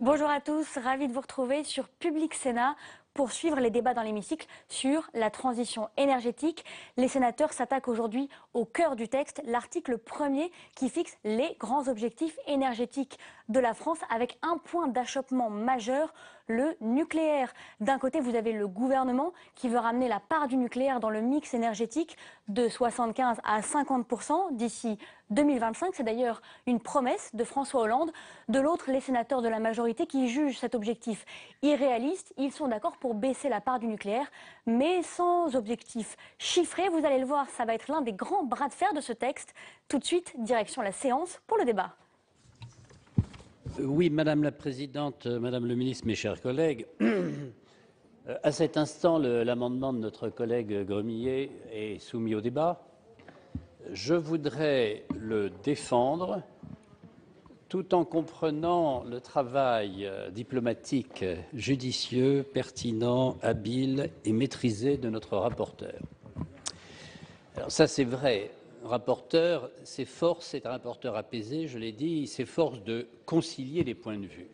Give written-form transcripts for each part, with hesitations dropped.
Bonjour à tous, ravi de vous retrouver sur Public Sénat pour suivre les débats dans l'hémicycle sur la transition énergétique. Les sénateurs s'attaquent aujourd'hui au cœur du texte, l'article 1er qui fixe les grands objectifs énergétiques de la France avec un point d'achoppement majeur, le nucléaire. D'un côté, vous avez le gouvernement qui veut ramener la part du nucléaire dans le mix énergétique de 75 à 50% d'ici 2025. C'est d'ailleurs une promesse de François Hollande. De l'autre, les sénateurs de la majorité qui jugent cet objectif irréaliste. Ils sont d'accord pour baisser la part du nucléaire, mais sans objectif chiffré. Vous allez le voir, ça va être l'un des grands bras de fer de ce texte. Tout de suite, direction la séance pour le débat. Oui, Madame la Présidente, Madame le Ministre, mes chers collègues, à cet instant, l'amendement de notre collègue Gremillet est soumis au débat. Je voudrais le défendre tout en comprenant le travail diplomatique judicieux, pertinent, habile et maîtrisé de notre rapporteur. Alors ça, c'est vrai. Rapporteur, c'est un rapporteur apaisé, je l'ai dit, il s'efforce de concilier les points de vue.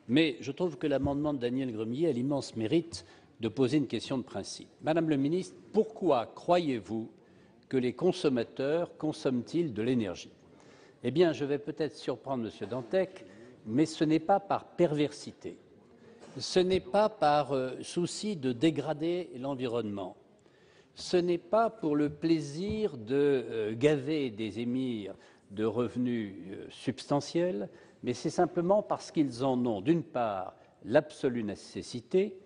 Mais je trouve que l'amendement de Daniel Gremillet a l'immense mérite de poser une question de principe. Madame le ministre, pourquoi croyez-vous que les consommateurs consomment-ils de l'énergie? Eh bien, je vais peut-être surprendre M. Dantec, mais ce n'est pas par perversité, ce n'est pas par souci de dégrader l'environnement. Ce n'est pas pour le plaisir de gaver des émirs de revenus substantiels, mais c'est simplement parce qu'ils en ont, d'une part, l'absolue nécessité,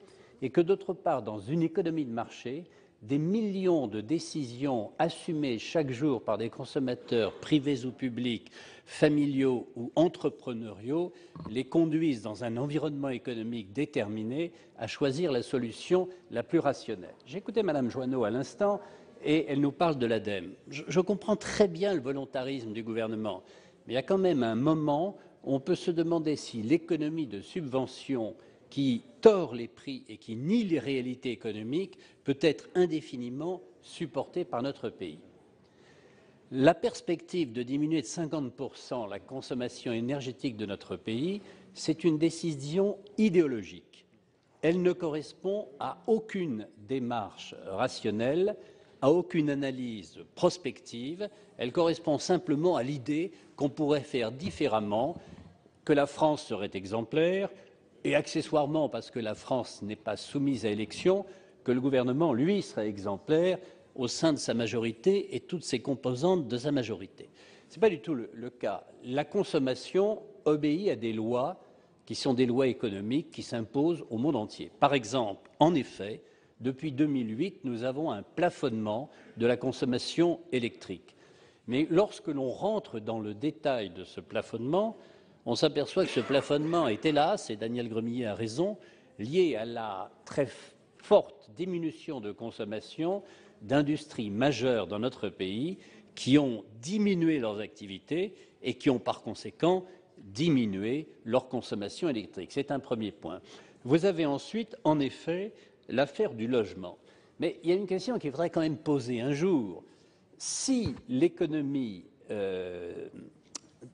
et que, d'autre part, dans une économie de marché, des millions de décisions assumées chaque jour par des consommateurs privés ou publics, familiaux ou entrepreneuriaux, les conduisent dans un environnement économique déterminé à choisir la solution la plus rationnelle. J'ai écouté Madame Joanneau à l'instant et elle nous parle de l'ADEME. Je comprends très bien le volontarisme du gouvernement, mais il y a quand même un moment où on peut se demander si l'économie de subvention qui tord les prix et qui nie les réalités économiques peut être indéfiniment supportée par notre pays. La perspective de diminuer de 50% la consommation énergétique de notre pays, c'est une décision idéologique. Elle ne correspond à aucune démarche rationnelle, à aucune analyse prospective. Elle correspond simplement à l'idée qu'on pourrait faire différemment, que la France serait exemplaire, et accessoirement, parce que la France n'est pas soumise à élection, que le gouvernement, lui, serait exemplaire au sein de sa majorité et toutes ses composantes de sa majorité. Ce n'est pas du tout le cas. La consommation obéit à des lois qui sont des lois économiques qui s'imposent au monde entier. Par exemple, en effet, depuis 2008, nous avons un plafonnement de la consommation électrique. Mais lorsque l'on rentre dans le détail de ce plafonnement, on s'aperçoit que ce plafonnement est, hélas, et Daniel Gremillet a raison, lié à la très forte diminution de consommation d'industries majeures dans notre pays qui ont diminué leurs activités et qui ont par conséquent diminué leur consommation électrique. C'est un premier point. Vous avez ensuite, en effet, l'affaire du logement. Mais il y a une question qu'il faudrait quand même poser un jour. Si l'économie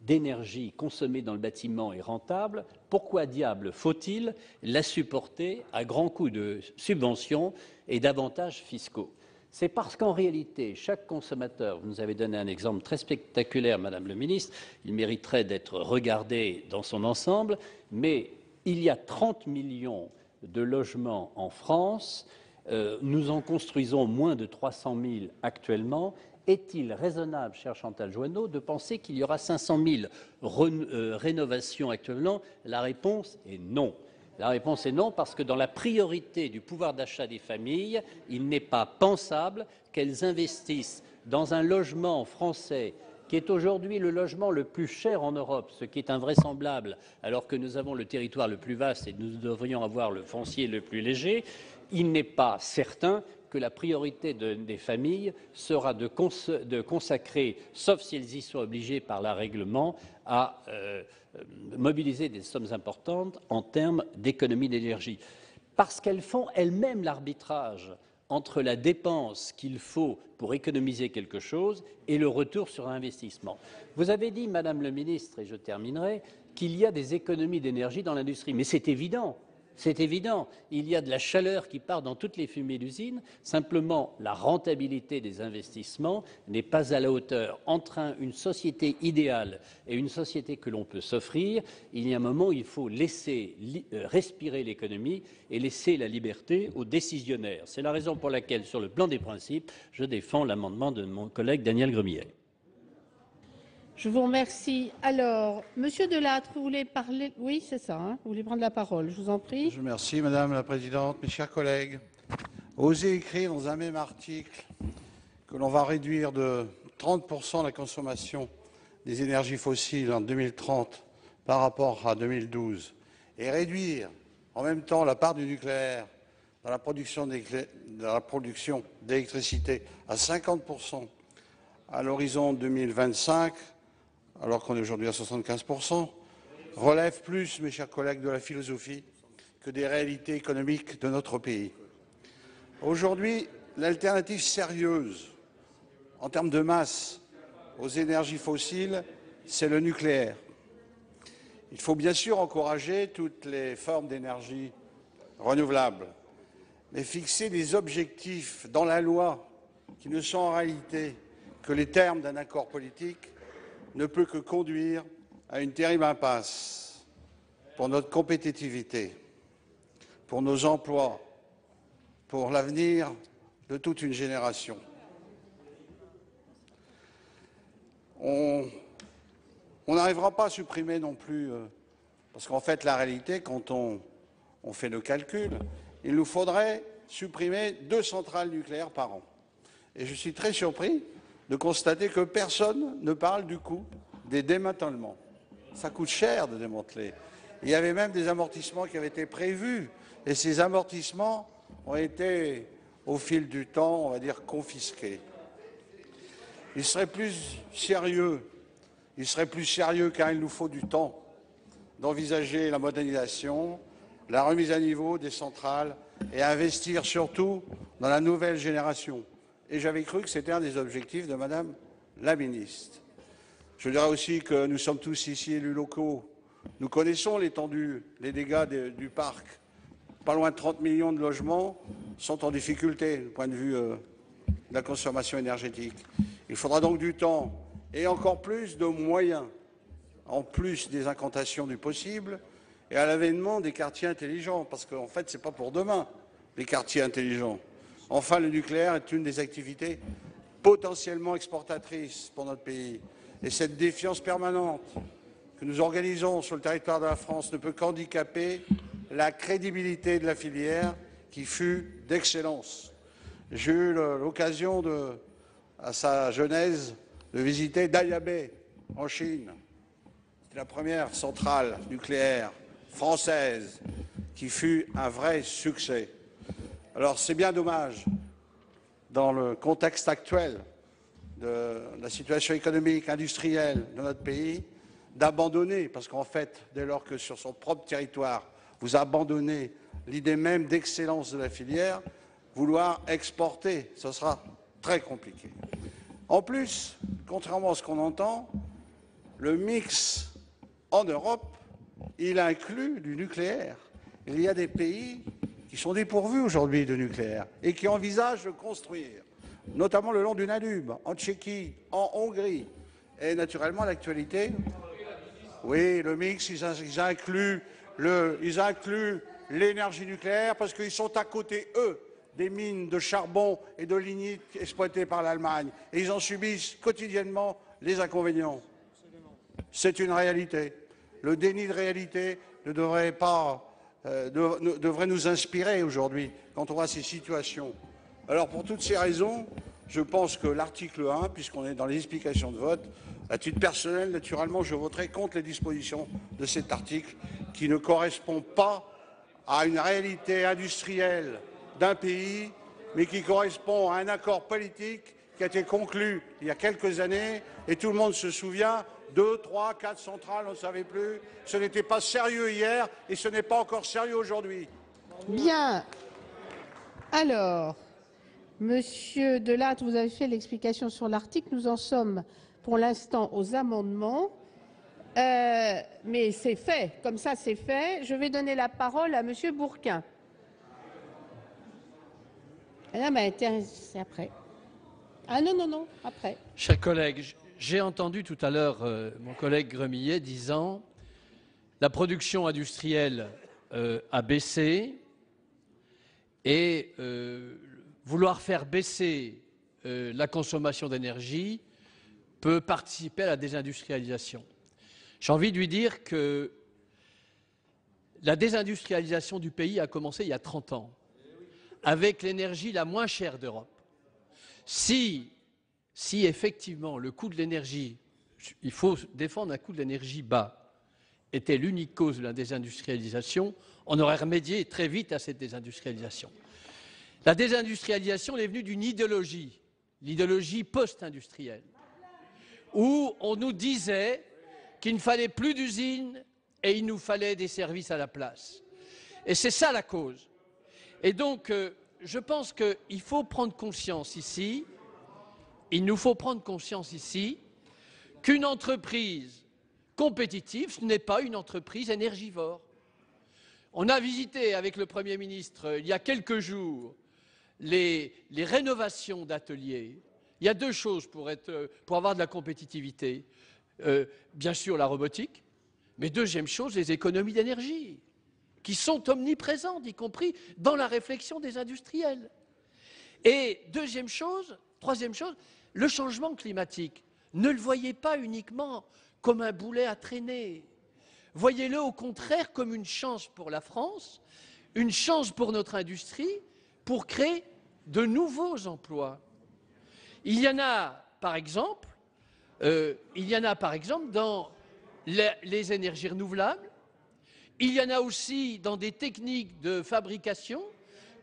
d'énergie consommée dans le bâtiment est rentable, pourquoi diable faut-il la supporter à grands coups de subventions et d'avantages fiscaux? C'est parce qu'en réalité, chaque consommateur, vous nous avez donné un exemple très spectaculaire, Madame le Ministre, il mériterait d'être regardé dans son ensemble, mais il y a 30 millions de logements en France, nous en construisons moins de 300 000 actuellement. Est-il raisonnable, chère Chantal Joanneau, de penser qu'il y aura 500 000 rénovations actuellement? La réponse est non. La réponse est non, parce que dans la priorité du pouvoir d'achat des familles, il n'est pas pensable qu'elles investissent dans un logement français qui est aujourd'hui le logement le plus cher en Europe, ce qui est invraisemblable alors que nous avons le territoire le plus vaste et nous devrions avoir le foncier le plus léger. Il n'est pas certain que la priorité des familles sera de consacrer, sauf si elles y sont obligées par la règlement, à mobiliser des sommes importantes en termes d'économie d'énergie. parce qu'elles font elles-mêmes l'arbitrage entre la dépense qu'il faut pour économiser quelque chose et le retour sur investissement. Vous avez dit, Madame le ministre, et je terminerai, qu'il y a des économies d'énergie dans l'industrie, mais c'est évident. C'est évident, il y a de la chaleur qui part dans toutes les fumées d'usine, simplement la rentabilité des investissements n'est pas à la hauteur. Entre une société idéale et une société que l'on peut s'offrir, il y a un moment où il faut laisser respirer l'économie et laisser la liberté aux décisionnaires. C'est la raison pour laquelle, sur le plan des principes, je défends l'amendement de mon collègue Daniel Gremillet. Je vous remercie. Alors, Monsieur Delattre, vous voulez parler? Oui, c'est ça, hein, vous voulez prendre la parole, je vous en prie. Je vous remercie, Madame la Présidente. Mes chers collègues, oser écrire dans un même article que l'on va réduire de 30% la consommation des énergies fossiles en 2030 par rapport à 2012 et réduire en même temps la part du nucléaire dans la production d'électricité à 50% à l'horizon 2025, alors qu'on est aujourd'hui à 75%, relève plus, mes chers collègues, de la philosophie que des réalités économiques de notre pays. Aujourd'hui, l'alternative sérieuse en termes de masse aux énergies fossiles, c'est le nucléaire. Il faut bien sûr encourager toutes les formes d'énergie renouvelables, mais fixer des objectifs dans la loi qui ne sont en réalité que les termes d'un accord politique ne peut que conduire à une terrible impasse pour notre compétitivité, pour nos emplois, pour l'avenir de toute une génération. On n'arrivera pas à supprimer non plus, parce qu'en fait, la réalité, quand on fait le calcul, il nous faudrait supprimer 2 centrales nucléaires par an. Et je suis très surpris de constater que personne ne parle du coût des démantèlements. Ça coûte cher de démanteler. Il y avait même des amortissements qui avaient été prévus, et ces amortissements ont été, au fil du temps, on va dire, confisqués. Il serait plus sérieux car il nous faut du temps d'envisager la modernisation, la remise à niveau des centrales et investir surtout dans la nouvelle génération. Et j'avais cru que c'était un des objectifs de Madame la ministre. Je dirais aussi que nous sommes tous ici élus locaux. Nous connaissons l'étendue, les dégâts du parc. Pas loin de 30 millions de logements sont en difficulté du point de vue de la consommation énergétique. Il faudra donc du temps et encore plus de moyens, en plus des incantations du possible et à l'avènement des quartiers intelligents, parce qu'en fait, ce n'est pas pour demain, les quartiers intelligents. Enfin, le nucléaire est une des activités potentiellement exportatrices pour notre pays. Et cette défiance permanente que nous organisons sur le territoire de la France ne peut qu'handicaper la crédibilité de la filière qui fut d'excellence. J'ai eu l'occasion, à sa genèse, de visiter Daya Bay en Chine. C'était la première centrale nucléaire française qui fut un vrai succès. Alors c'est bien dommage, dans le contexte actuel de la situation économique, industrielle de notre pays, d'abandonner, parce qu'en fait, dès lors que sur son propre territoire, vous abandonnez l'idée même d'excellence de la filière, vouloir exporter, ce sera très compliqué. En plus, contrairement à ce qu'on entend, le mix en Europe, il inclut du nucléaire. Il y a des pays qui sont dépourvus aujourd'hui de nucléaire et qui envisagent de construire, notamment le long du Danube, en Tchéquie, en Hongrie. Et naturellement, l'actualité, oui, le mix, ils incluent l'énergie nucléaire parce qu'ils sont à côté, eux, des mines de charbon et de lignite exploitées par l'Allemagne. Et ils en subissent quotidiennement les inconvénients. C'est une réalité. Le déni de réalité ne devrait nous inspirer aujourd'hui quand on voit ces situations. Alors pour toutes ces raisons, je pense que l'article 1, puisqu'on est dans les explications de vote, à titre personnel, naturellement, je voterai contre les dispositions de cet article qui ne correspond pas à une réalité industrielle d'un pays, mais qui correspond à un accord politique qui a été conclu il y a quelques années, et tout le monde se souvient, 2, 3, 4 centrales, on ne savait plus. Ce n'était pas sérieux hier, et ce n'est pas encore sérieux aujourd'hui. Bien. Alors, Monsieur Delattre, vous avez fait l'explication sur l'article. Nous en sommes pour l'instant aux amendements. Mais c'est fait. Comme ça, c'est fait. Je vais donner la parole à Monsieur Bourquin. Ah, mais c'est après. Ah non, non, non, après. Chers collègues, j'ai entendu tout à l'heure mon collègue Gremillet disant la production industrielle a baissé et vouloir faire baisser la consommation d'énergie peut participer à la désindustrialisation. J'ai envie de lui dire que la désindustrialisation du pays a commencé il y a 30 ans, avec l'énergie la moins chère d'Europe. Si effectivement le coût de l'énergie, il faut défendre un coût de l'énergie bas, était l'unique cause de la désindustrialisation, on aurait remédié très vite à cette désindustrialisation. La désindustrialisation est venue d'une idéologie, l'idéologie post-industrielle, où on nous disait qu'il ne fallait plus d'usines et il nous fallait des services à la place. Et c'est ça la cause. Et donc, je pense qu'il faut prendre conscience ici, il nous faut prendre conscience ici qu'une entreprise compétitive, ce n'est pas une entreprise énergivore. On a visité avec le Premier ministre il y a quelques jours les rénovations d'ateliers. Il y a deux choses pour avoir de la compétitivité. Bien sûr la robotique, mais deuxième chose, les économies d'énergie, qui sont omniprésentes, y compris dans la réflexion des industriels. Et troisième chose, le changement climatique. Ne le voyez pas uniquement comme un boulet à traîner. Voyez-le au contraire comme une chance pour la France, une chance pour notre industrie, pour créer de nouveaux emplois. Il y en a, par exemple, dans les énergies renouvelables. Il y en a aussi dans des techniques de fabrication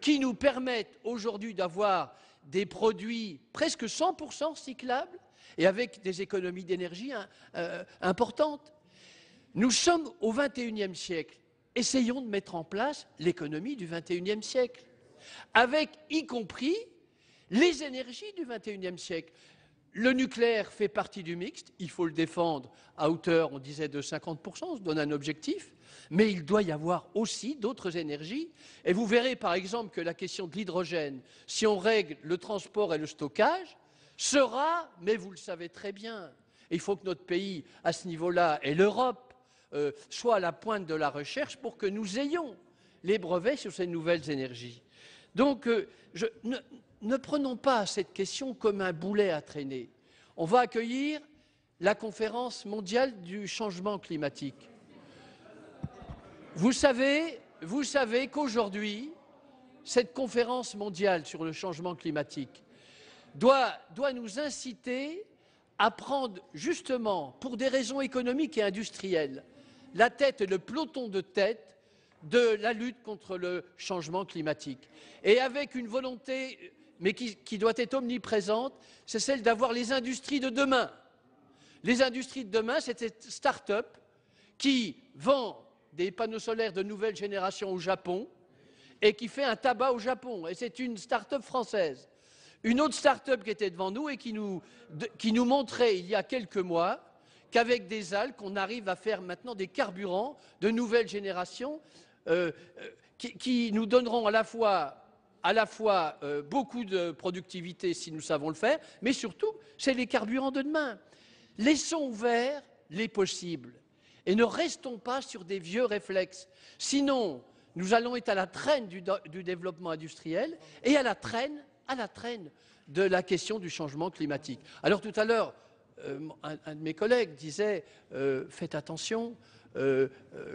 qui nous permettent aujourd'hui d'avoir des produits presque 100% recyclables et avec des économies d'énergie importantes. Nous sommes au XXIe siècle. Essayons de mettre en place l'économie du XXIe siècle, avec y compris les énergies du XXIe siècle. Le nucléaire fait partie du mixte, il faut le défendre à hauteur, on disait, de 50%, on se donne un objectif, mais il doit y avoir aussi d'autres énergies. Et vous verrez par exemple que la question de l'hydrogène, si on règle le transport et le stockage, sera, mais vous le savez très bien, il faut que notre pays, à ce niveau-là, et l'Europe, soit à la pointe de la recherche pour que nous ayons les brevets sur ces nouvelles énergies. Donc, ne prenons pas cette question comme un boulet à traîner. On va accueillir la conférence mondiale du changement climatique. Vous savez qu'aujourd'hui, cette conférence mondiale sur le changement climatique doit nous inciter à prendre justement, pour des raisons économiques et industrielles, la tête et le peloton de tête de la lutte contre le changement climatique. Et avec une volonté, mais qui doit être omniprésente, c'est celle d'avoir les industries de demain. Les industries de demain, c'est cette start-up qui vend des panneaux solaires de nouvelle génération au Japon et qui fait un tabac au Japon. Et c'est une start-up française. Une autre start-up qui était devant nous et qui nous montrait il y a quelques mois qu'avec des algues, on arrive à faire maintenant des carburants de nouvelle génération qui nous donneront à la fois beaucoup de productivité si nous savons le faire, mais surtout, c'est les carburants de demain. Laissons ouverts les possibles et ne restons pas sur des vieux réflexes. Sinon, nous allons être à la traîne du développement industriel et à la traîne de la question du changement climatique. Alors tout à l'heure, un de mes collègues disait faites attention,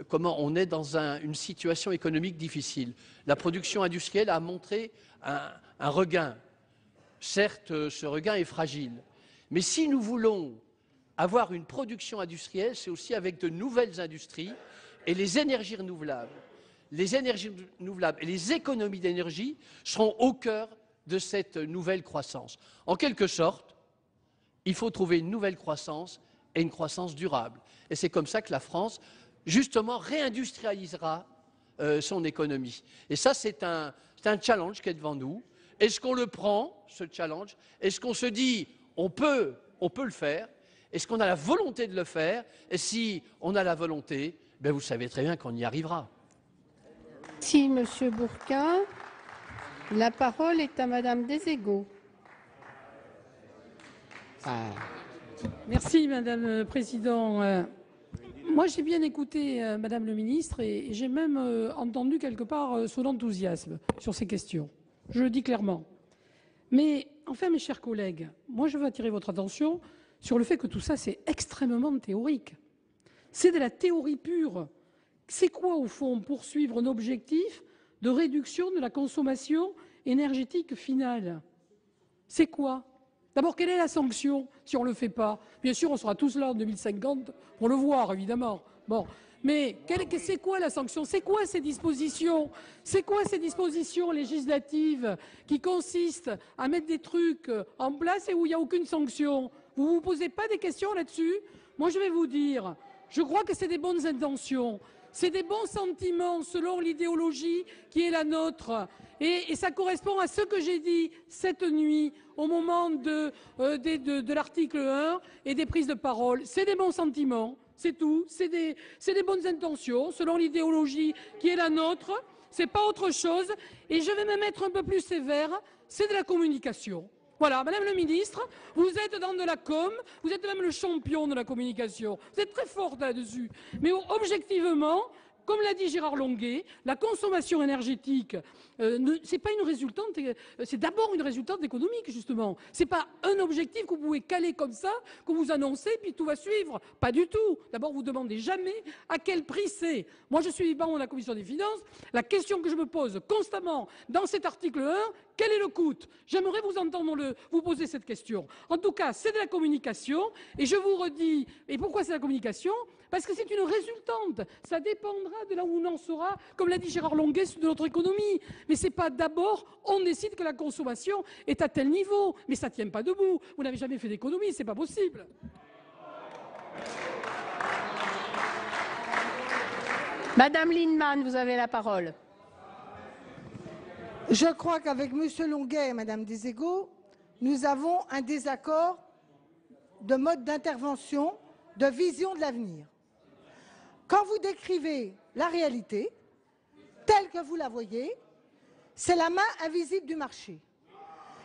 comment on est dans une situation économique difficile. La production industrielle a montré un regain. Certes, ce regain est fragile, mais si nous voulons avoir une production industrielle, c'est aussi avec de nouvelles industries et les énergies renouvelables. Les énergies renouvelables et les économies d'énergie seront au cœur de cette nouvelle croissance. En quelque sorte, il faut trouver une nouvelle croissance et une croissance durable. Et c'est comme ça que la France, justement, réindustrialisera son économie. Et ça, c'est un challenge qui est devant nous. Est-ce qu'on le prend, ce challenge? Est-ce qu'on se dit, on peut le faire? Est-ce qu'on a la volonté de le faire? Et si on a la volonté, ben vous savez très bien qu'on y arrivera. Merci, Monsieur Bourquin. La parole est à Madame Deségo. Merci, Madame le Président. Moi, j'ai bien écouté Madame le Ministre et j'ai même entendu quelque part son enthousiasme sur ces questions. Je le dis clairement. Mais enfin, mes chers collègues, moi, je veux attirer votre attention sur le fait que tout ça, c'est extrêmement théorique. C'est de la théorie pure. C'est quoi, au fond, poursuivre un objectif de réduction de la consommation énergétique finale? C'est quoi? D'abord, quelle est la sanction si on ne le fait pas? Bien sûr, on sera tous là en 2050 pour le voir, évidemment. Bon. Mais c'est quoi la sanction? C'est quoi ces dispositions? C'est quoi ces dispositions législatives qui consistent à mettre des trucs en place et où il n'y a aucune sanction? Vous ne vous posez pas des questions là-dessus? Moi, je vais vous dire, je crois que c'est des bonnes intentions. C'est des bons sentiments selon l'idéologie qui est la nôtre. Et ça correspond à ce que j'ai dit cette nuit au moment de l'article 1 et des prises de parole. C'est des bons sentiments, c'est tout. C'est des bonnes intentions selon l'idéologie qui est la nôtre. C'est pas autre chose. Et je vais me mettre un peu plus sévère, c'est de la communication. Voilà, Madame le Ministre, vous êtes dans de la com, vous êtes même le champion de la communication. Vous êtes très forte là-dessus. Mais objectivement, comme l'a dit Gérard Longuet, la consommation énergétique, c'est pas une résultante, c'est d'abord une résultante économique, justement. C'est pas un objectif que vous pouvez caler comme ça, que vous annoncez, puis tout va suivre. Pas du tout. D'abord, vous demandez jamais à quel prix c'est. Moi, je suis membre de la Commission des finances. La question que je me pose constamment dans cet article 1, quel est le coût? J'aimerais vous entendre vous poser cette question. En tout cas, c'est de la communication. Et je vous redis, et pourquoi c'est la communication? Parce que c'est une résultante. Ça dépendra de là où on en sera, comme l'a dit Gérard Longuet, de notre économie. Mais ce n'est pas d'abord, on décide que la consommation est à tel niveau. Mais ça ne tient pas debout. Vous n'avez jamais fait d'économie, ce n'est pas possible. Madame Lienemann, vous avez la parole. Je crois qu'avec M. Longuet et Mme Deségo, nous avons un désaccord de mode d'intervention, de vision de l'avenir. Quand vous décrivez la réalité, telle que vous la voyez, c'est la main invisible du marché.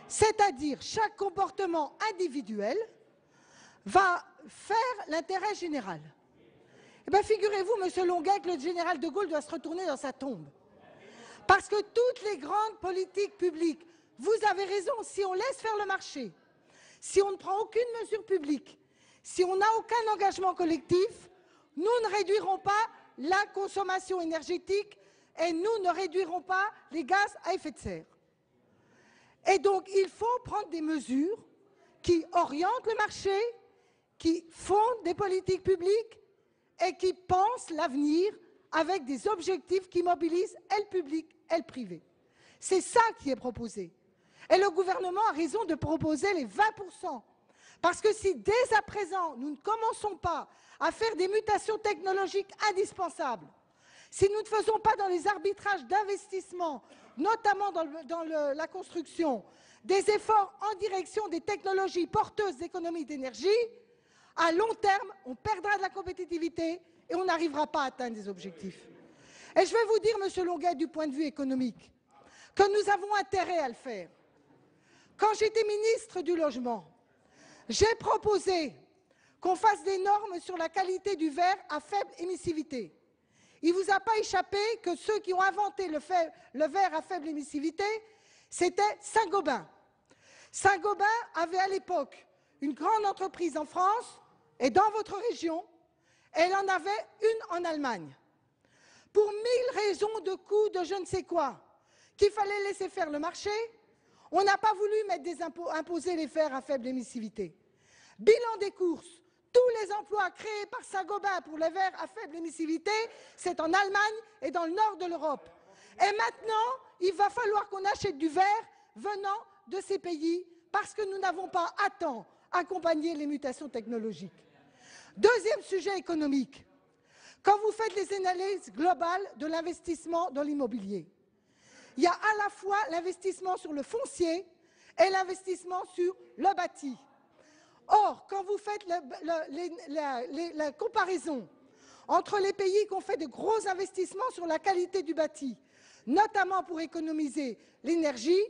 C'est-à-dire, chaque comportement individuel va faire l'intérêt général. Eh bien, figurez-vous, M. Longuet, que le général de Gaulle doit se retourner dans sa tombe. Parce que toutes les grandes politiques publiques, vous avez raison, si on laisse faire le marché, si on ne prend aucune mesure publique, si on n'a aucun engagement collectif, nous ne réduirons pas la consommation énergétique et nous ne réduirons pas les gaz à effet de serre. Et donc, il faut prendre des mesures qui orientent le marché, qui fondent des politiques publiques et qui pensent l'avenir avec des objectifs qui mobilisent et le public et le privé. C'est ça qui est proposé. Et le gouvernement a raison de proposer les 20%. Parce que si dès à présent, nous ne commençons pas à faire des mutations technologiques indispensables, si nous ne faisons pas dans les arbitrages d'investissement, notamment dans la construction, des efforts en direction des technologies porteuses d'économie d'énergie, à long terme, on perdra de la compétitivité et on n'arrivera pas à atteindre des objectifs. Et je vais vous dire, M. Longuet, du point de vue économique, que nous avons intérêt à le faire. Quand j'étais ministre du Logement, j'ai proposé qu'on fasse des normes sur la qualité du verre à faible émissivité. Il ne vous a pas échappé que ceux qui ont inventé le verre à faible émissivité, c'était Saint-Gobain. Saint-Gobain avait à l'époque une grande entreprise en France et dans votre région, elle en avait une en Allemagne. Pour 1000 raisons de coûts de je ne sais quoi, qu'il fallait laisser faire le marché, on n'a pas voulu imposer les verres à faible émissivité. Bilan des courses, tous les emplois créés par Saint-Gobain pour les verres à faible émissivité, c'est en Allemagne et dans le nord de l'Europe. Et maintenant, il va falloir qu'on achète du verre venant de ces pays parce que nous n'avons pas à temps accompagné les mutations technologiques. Deuxième sujet économique. quand vous faites les analyses globales de l'investissement dans l'immobilier, il y a à la fois l'investissement sur le foncier et l'investissement sur le bâti. Or, quand vous faites la comparaison entre les pays qui ont fait de gros investissements sur la qualité du bâti, notamment pour économiser l'énergie,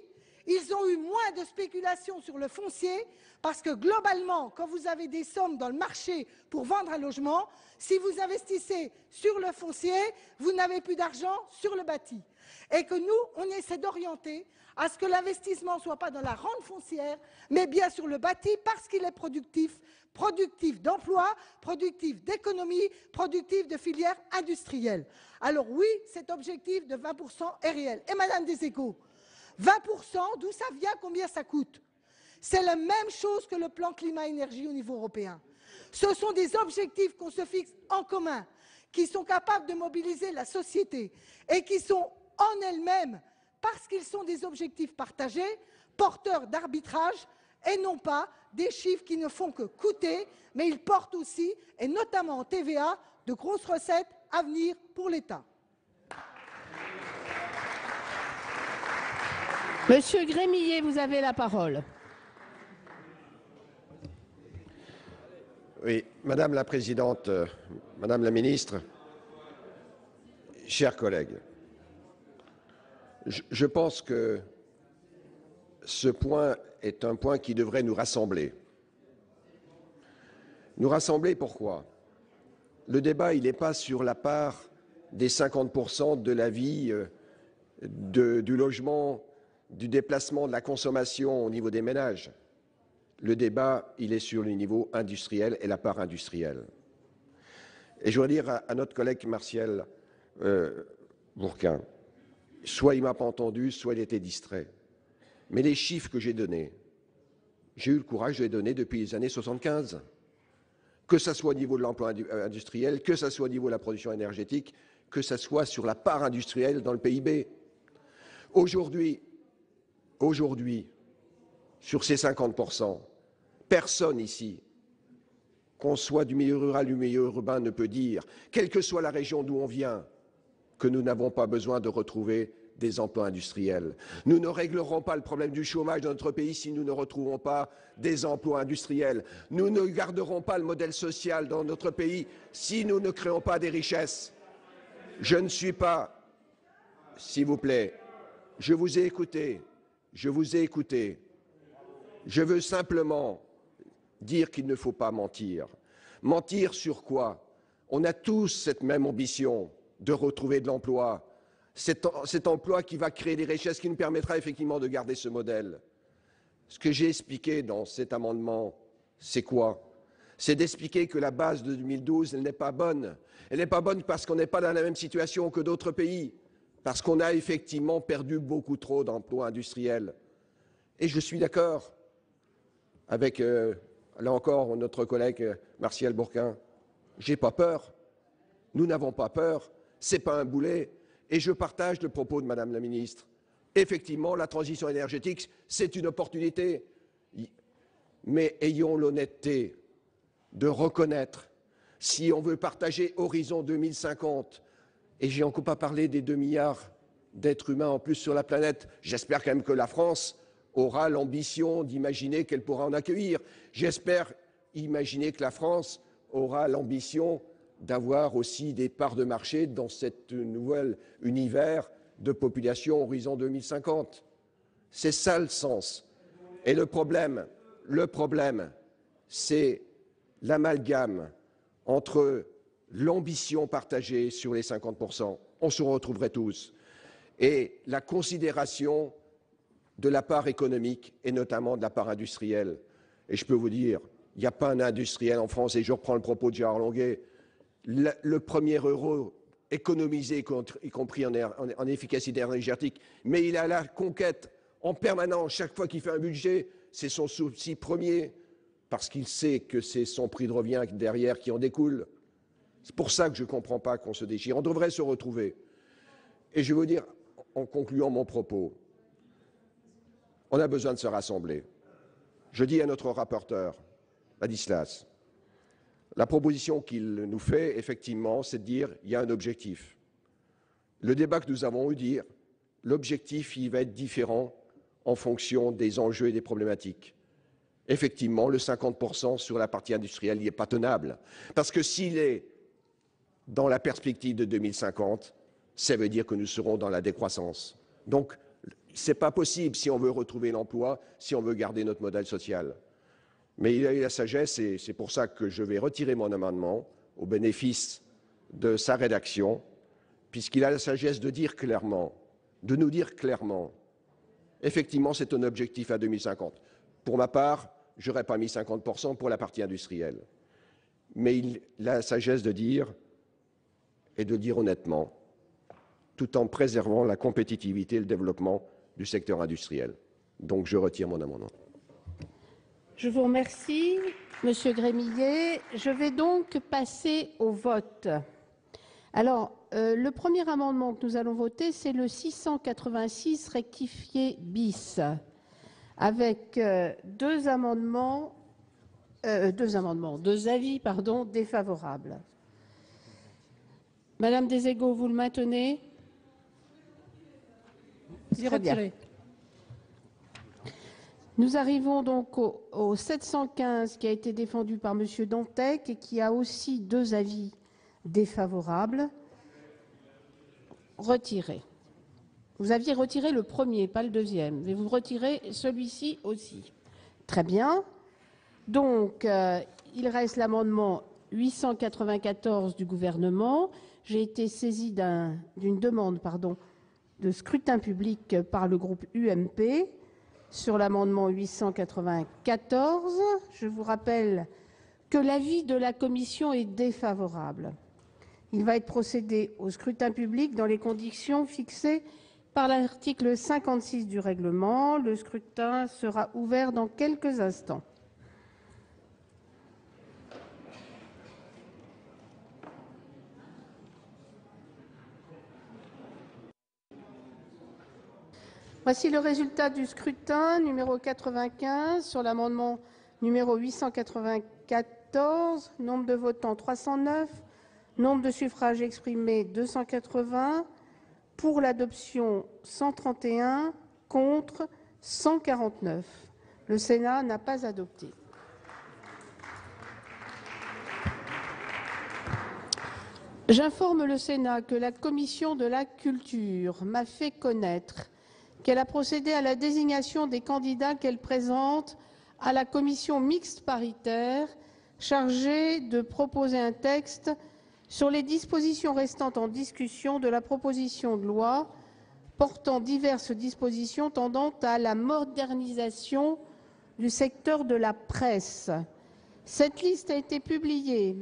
ils ont eu moins de spéculation sur le foncier parce que globalement, quand vous avez des sommes dans le marché pour vendre un logement, si vous investissez sur le foncier, vous n'avez plus d'argent sur le bâti. Et que nous, on essaie d'orienter à ce que l'investissement ne soit pas dans la rente foncière, mais bien sur le bâti parce qu'il est productif, productif d'emploi, productif d'économie, productif de filières industrielles. Alors oui, cet objectif de 20% est réel. Et Madame Deségaux, 20%, d'où ça vient, combien ça coûte? C'est la même chose que le plan climat-énergie au niveau européen. Ce sont des objectifs qu'on se fixe en commun, qui sont capables de mobiliser la société et qui sont en elles-mêmes, parce qu'ils sont des objectifs partagés, porteurs d'arbitrage et non pas des chiffres qui ne font que coûter, mais ils portent aussi, et notamment en TVA, de grosses recettes à venir pour l'État. Monsieur Grémillet, vous avez la parole. Oui, Madame la Présidente, Madame la Ministre, chers collègues, je pense que ce point est un point qui devrait nous rassembler. Nous rassembler pourquoi? Le débat, il n'est pas sur la part des 50% de la vie, du logement, du déplacement, de la consommation au niveau des ménages. Le débat, il est sur le niveau industriel et la part industrielle. Et je voudrais dire à notre collègue Martial Bourquin, soit il ne m'a pas entendu, soit il était distrait. Mais les chiffres que j'ai donnés, j'ai eu le courage de les donner depuis les années 75. Que ce soit au niveau de l'emploi industriel, que ce soit au niveau de la production énergétique, que ce soit sur la part industrielle dans le PIB. Aujourd'hui, sur ces 50%, personne ici, qu'on soit du milieu rural, du milieu urbain, ne peut dire, quelle que soit la région d'où on vient, que nous n'avons pas besoin de retrouver des emplois industriels. Nous ne réglerons pas le problème du chômage dans notre pays si nous ne retrouvons pas des emplois industriels. Nous ne garderons pas le modèle social dans notre pays si nous ne créons pas des richesses. Je ne suis pas, s'il vous plaît, je vous ai écouté. Je veux simplement dire qu'il ne faut pas mentir. Mentir sur quoi? On a tous cette même ambition de retrouver de l'emploi. Cet emploi qui va créer des richesses, qui nous permettra effectivement de garder ce modèle. Ce que j'ai expliqué dans cet amendement, c'est quoi? C'est d'expliquer que la base de 2012, elle n'est pas bonne. Elle n'est pas bonne parce qu'on n'est pas dans la même situation que d'autres pays, parce qu'on a effectivement perdu beaucoup trop d'emplois industriels. Et je suis d'accord avec, là encore, notre collègue Martial Bourquin. J'ai pas peur. Nous n'avons pas peur. C'est pas un boulet. Et je partage le propos de Madame la Ministre. Effectivement, la transition énergétique, c'est une opportunité. Mais ayons l'honnêteté de reconnaître, si on veut partager Horizon 2050, et j'ai encore pas parlé des 2 milliards d'êtres humains en plus sur la planète, j'espère quand même que la France aura l'ambition d'imaginer qu'elle pourra en accueillir. J'espère imaginer que la France aura l'ambition d'avoir aussi des parts de marché dans cet nouvel univers de population Horizon 2050. C'est ça le sens. Et le problème, c'est l'amalgame entre l'ambition partagée sur les 50%, on se retrouverait tous, et la considération de la part économique et notamment de la part industrielle. Et je peux vous dire, il n'y a pas un industriel en France, et je reprends le propos de Gérard Longuet, le premier euro économisé, y compris en efficacité énergétique, mais il est à la conquête en permanence. Chaque fois qu'il fait un budget, c'est son souci premier, parce qu'il sait que c'est son prix de revient derrière qui en découle. C'est pour ça que je ne comprends pas qu'on se déchire. On devrait se retrouver. Et je veux vous dire, en concluant mon propos, on a besoin de se rassembler. Je dis à notre rapporteur, Ladislas, La proposition qu'il nous fait, effectivement, c'est de dire il y a un objectif. Le débat que nous avons eu dire, l'objectif, il va être différent en fonction des enjeux et des problématiques. Effectivement, le 50% sur la partie industrielle, il n'est pas tenable. Parce que s'il est dans la perspective de 2050, ça veut dire que nous serons dans la décroissance. Donc, ce n'est pas possible si on veut retrouver l'emploi, si on veut garder notre modèle social. Mais il a eu la sagesse, et c'est pour ça que je vais retirer mon amendement au bénéfice de sa rédaction, puisqu'il a la sagesse de dire clairement, de nous dire clairement, effectivement, c'est un objectif à 2050. Pour ma part, je n'aurais pas mis 50% pour la partie industrielle. Mais il a la sagesse de dire, et de dire honnêtement, tout en préservant la compétitivité et le développement du secteur industriel. Donc je retire mon amendement. Je vous remercie, Monsieur Grémillet. Je vais donc passer au vote. Alors, le premier amendement que nous allons voter, c'est le 686 rectifié bis, avec deux avis défavorables. Madame Deségaux, vous le maintenez? Très bien. Nous arrivons donc au 715 qui a été défendu par Monsieur Dantec et qui a aussi deux avis défavorables. Retiré. Vous aviez retiré le premier, pas le deuxième, mais vous retirez celui-ci aussi. Très bien. Donc, il reste l'amendement 894 du gouvernement. J'ai été saisie d'une demande de scrutin public par le groupe UMP sur l'amendement 894. Je vous rappelle que l'avis de la commission est défavorable. Il va être procédé au scrutin public dans les conditions fixées par l'article 56 du règlement. Le scrutin sera ouvert dans quelques instants. Voici le résultat du scrutin numéro 95 sur l'amendement numéro 894. Nombre de votants 309, nombre de suffrages exprimés 280, pour l'adoption 131, contre 149. Le Sénat n'a pas adopté. J'informe le Sénat que la Commission de la Culture m'a fait connaître qu'elle a procédé à la désignation des candidats qu'elle présente à la commission mixte paritaire chargée de proposer un texte sur les dispositions restant en discussion de la proposition de loi portant diverses dispositions tendant à la modernisation du secteur de la presse. Cette liste a été publiée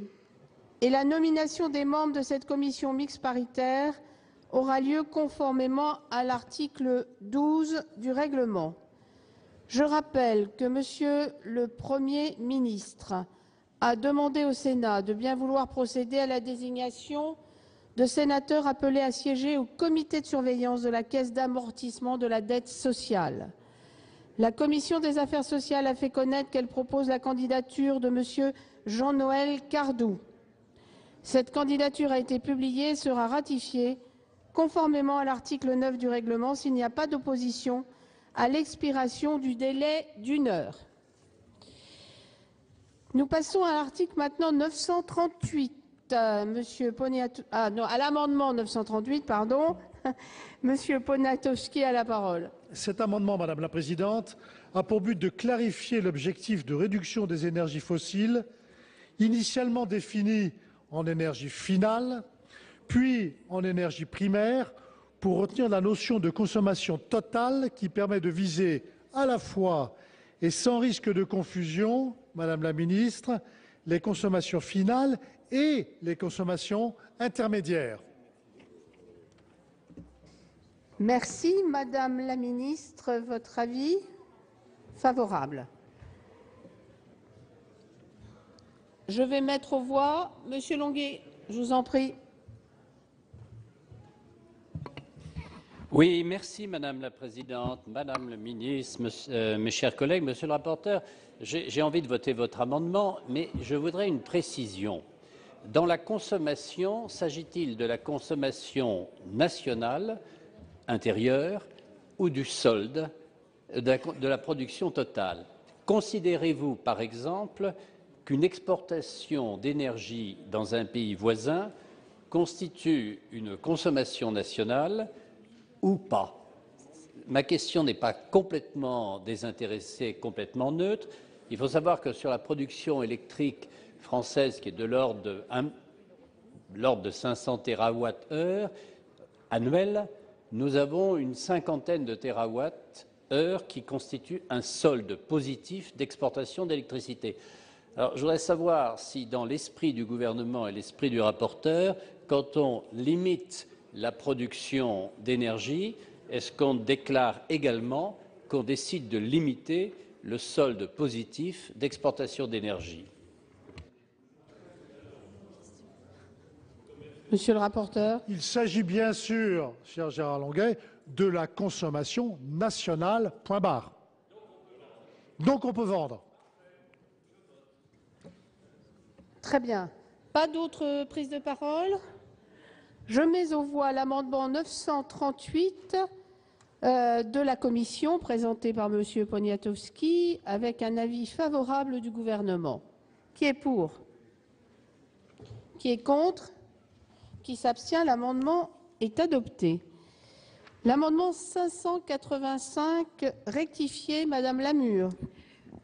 et la nomination des membres de cette commission mixte paritaire aura lieu conformément à l'article 12 du règlement. Je rappelle que Monsieur le Premier ministre a demandé au Sénat de bien vouloir procéder à la désignation de sénateurs appelés à siéger au comité de surveillance de la Caisse d'amortissement de la dette sociale. La Commission des affaires sociales a fait connaître qu'elle propose la candidature de Monsieur Jean-Noël Cardou. Cette candidature a été publiée et sera ratifiée conformément à l'article 9 du règlement s'il n'y a pas d'opposition à l'expiration du délai d'1 heure. Nous passons à l'article maintenant 938. À l'amendement 938, pardon. Monsieur Poniatowski a la parole. Cet amendement, Madame la Présidente, a pour but de clarifier l'objectif de réduction des énergies fossiles, initialement défini en énergie finale, puis en énergie primaire, pour retenir la notion de consommation totale qui permet de viser à la fois, et sans risque de confusion, Madame la Ministre, les consommations finales et les consommations intermédiaires. Merci. Madame la Ministre, votre avis? Favorable. Je vais mettre aux voix. Monsieur Longuet, je vous en prie. Oui, merci Madame la Présidente, Madame le Ministre, mes chers collègues, Monsieur le rapporteur. J'ai envie de voter votre amendement, mais je voudrais une précision. Dans la consommation, s'agit-il de la consommation nationale, intérieure, ou du solde de la production totale? Considérez-vous, par exemple, qu'une exportation d'énergie dans un pays voisin constitue une consommation nationale ou pas? Ma question n'est pas complètement désintéressée, complètement neutre. Il faut savoir que sur la production électrique française, qui est de l'ordre de 500 TWh annuels, nous avons une cinquantaine de TWh qui constituent un solde positif d'exportation d'électricité. Alors, je voudrais savoir si, dans l'esprit du gouvernement et l'esprit du rapporteur, quand on limite la production d'énergie, est-ce qu'on déclare également qu'on décide de limiter le solde positif d'exportation d'énergie? Monsieur le rapporteur. Il s'agit bien sûr, cher Gérard Longuet, de la consommation nationale, point barre. Donc on peut vendre. Très bien. Pas d'autres prises de parole? Je mets aux voix l'amendement 938 de la Commission, présenté par Monsieur Poniatowski, avec un avis favorable du gouvernement. Qui est pour? Qui est contre? Qui s'abstient? L'amendement est adopté. L'amendement 585 rectifié, Madame Lamure.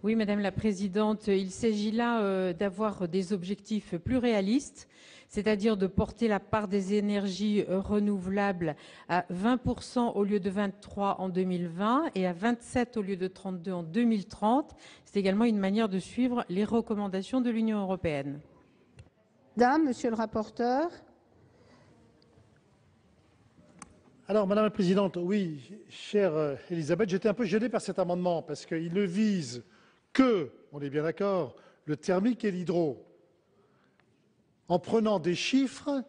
Oui, Madame la Présidente, il s'agit là d'avoir des objectifs plus réalistes, c'est-à-dire de porter la part des énergies renouvelables à 20% au lieu de 23 en 2020 et à 27 au lieu de 32 en 2030. C'est également une manière de suivre les recommandations de l'Union européenne. Madame, Monsieur le rapporteur. Alors, Madame la Présidente, oui, chère Elisabeth, j'étais un peu gêné par cet amendement parce qu'il ne vise que, on est bien d'accord, le thermique et l'hydro, en prenant des chiffres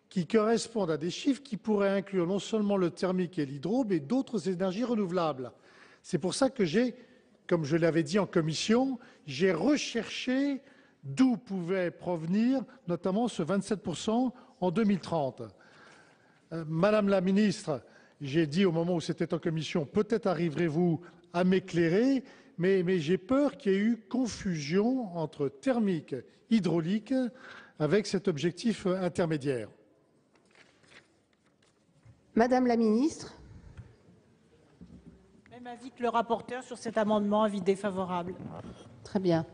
qui correspondent à des chiffres qui pourraient inclure non seulement le thermique et l'hydro, mais d'autres énergies renouvelables. C'est pour ça que comme je l'avais dit en commission, j'ai recherché d'où pouvait provenir notamment ce 27% en 2030. Madame la ministre, j'ai dit au moment où c'était en commission, peut-être arriverez-vous à m'éclairer, mais j'ai peur qu'il y ait eu confusion entre thermique, hydraulique, avec cet objectif intermédiaire. Madame la ministre. Même avis que le rapporteur sur cet amendement, avis défavorable. Très bien.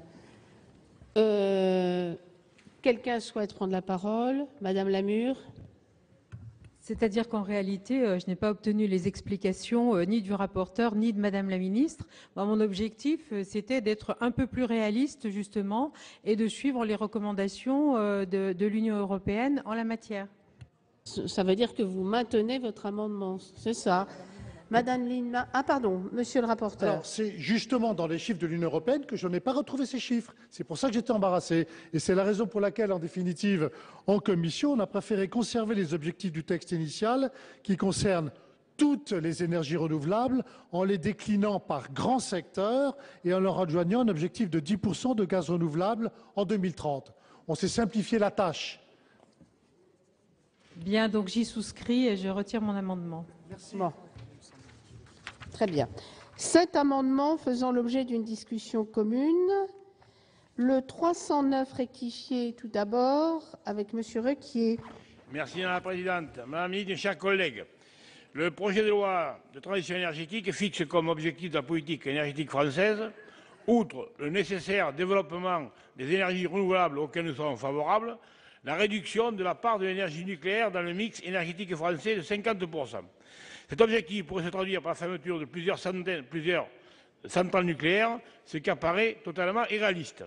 Quelqu'un souhaite prendre la parole? Madame Lamure. C'est-à-dire qu'en réalité, je n'ai pas obtenu les explications ni du rapporteur ni de Madame la Ministre. Moi, mon objectif, c'était d'être un peu plus réaliste, justement, et de suivre les recommandations de l'Union européenne en la matière. Ça veut dire que vous maintenez votre amendement, c'est ça? Madame Lindma. Ah pardon, monsieur le rapporteur. Alors, c'est justement dans les chiffres de l'Union européenne que je n'ai pas retrouvé ces chiffres. C'est pour ça que j'étais embarrassé. Et c'est la raison pour laquelle, en définitive, en commission, on a préféré conserver les objectifs du texte initial qui concernent toutes les énergies renouvelables en les déclinant par grands secteurs et en leur adjoignant un objectif de 10% de gaz renouvelable en 2030. On s'est simplifié la tâche. Bien, donc j'y souscris et je retire mon amendement. Merci. Bon. Très bien. Cet amendement faisant l'objet d'une discussion commune, le 309 rectifié tout d'abord avec Monsieur Requier. Merci Madame la Présidente. Madame la Ministre, mes chers collègues, le projet de loi de transition énergétique fixe comme objectif de la politique énergétique française, outre le nécessaire développement des énergies renouvelables auxquelles nous sommes favorables, la réduction de la part de l'énergie nucléaire dans le mix énergétique français de 50%. Cet objectif pourrait se traduire par la fermeture de plusieurs centrales nucléaires, ce qui apparaît totalement irréaliste.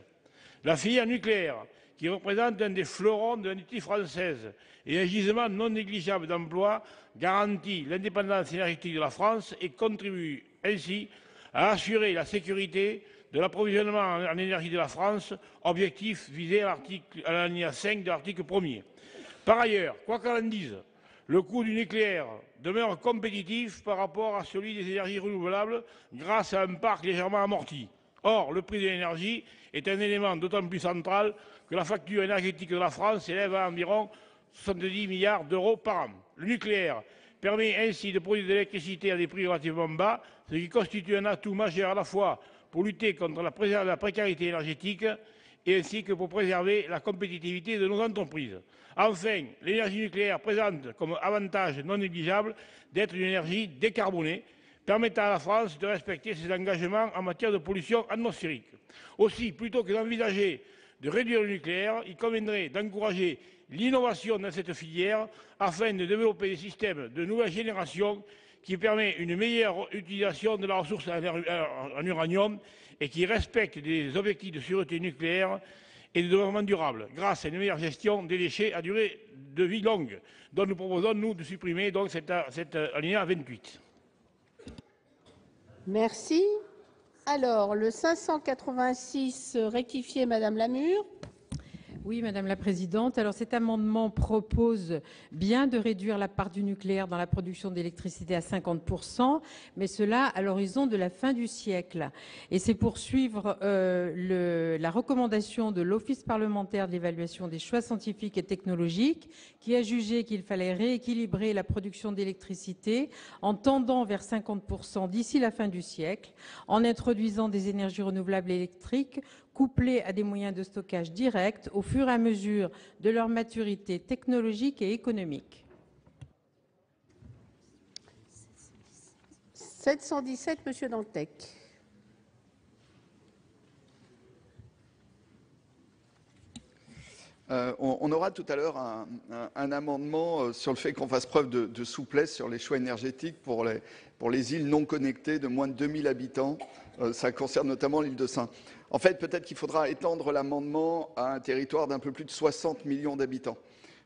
La filière nucléaire, qui représente un des fleurons de l'industrie française et un gisement non négligeable d'emplois, garantit l'indépendance énergétique de la France et contribue ainsi à assurer la sécurité de l'approvisionnement en énergie de la France, objectif visé à l'alinéa 5 de l'article 1er. Par ailleurs, quoi qu'on en dise, Le coût du nucléaire demeure compétitif par rapport à celui des énergies renouvelables grâce à un parc légèrement amorti. Or, le prix de l'énergie est un élément d'autant plus central que la facture énergétique de la France s'élève à environ 70 milliards d'euros par an. Le nucléaire permet ainsi de produire de l'électricité à des prix relativement bas, ce qui constitue un atout majeur à la fois pour lutter contre la précarité énergétique et ainsi que pour préserver la compétitivité de nos entreprises. Enfin, l'énergie nucléaire présente comme avantage non négligeable d'être une énergie décarbonée, permettant à la France de respecter ses engagements en matière de pollution atmosphérique. Aussi, plutôt que d'envisager de réduire le nucléaire, il conviendrait d'encourager l'innovation dans cette filière afin de développer des systèmes de nouvelle génération qui permettent une meilleure utilisation de la ressource en uranium et qui respectent des objectifs de sûreté nucléaire et de développement durable, grâce à une meilleure gestion des déchets à durée de vie longue, dont nous proposons, nous, de supprimer donc cet alinéa 28. Merci. Alors, le 586 rectifié, Madame Lamure. Oui, Madame la Présidente. Alors cet amendement propose bien de réduire la part du nucléaire dans la production d'électricité à 50%, mais cela à l'horizon de la fin du siècle. Et c'est pour suivre la recommandation de l'Office parlementaire de l'évaluation des choix scientifiques et technologiques, qui a jugé qu'il fallait rééquilibrer la production d'électricité en tendant vers 50% d'ici la fin du siècle, en introduisant des énergies renouvelables électriques couplés à des moyens de stockage directs au fur et à mesure de leur maturité technologique et économique. 717, Monsieur Dantec. On aura tout à l'heure un amendement sur le fait qu'on fasse preuve de souplesse sur les choix énergétiques pour les îles non connectées de moins de 2000 habitants. Ça concerne notamment l'île de Saint. En fait, peut-être qu'il faudra étendre l'amendement à un territoire d'un peu plus de 60 millions d'habitants.